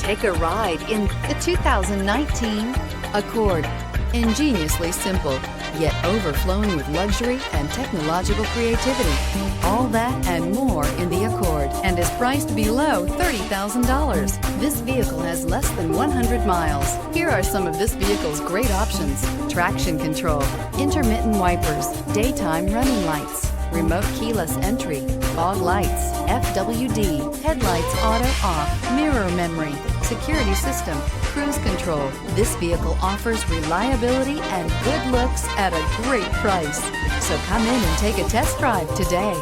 Take a ride in the 2019 Accord. Ingeniously simple, yet overflowing with luxury and technological creativity. All that and more in the Accord, and is priced below $30,000. This vehicle has less than 100 miles. Here are some of this vehicle's great options: traction control, intermittent wipers, daytime running lights, remote keyless entry, fog lights, FWD, headlights auto off, mirror memory, security system, cruise control. This vehicle offers reliability and good looks at a great price. So come in and take a test drive today.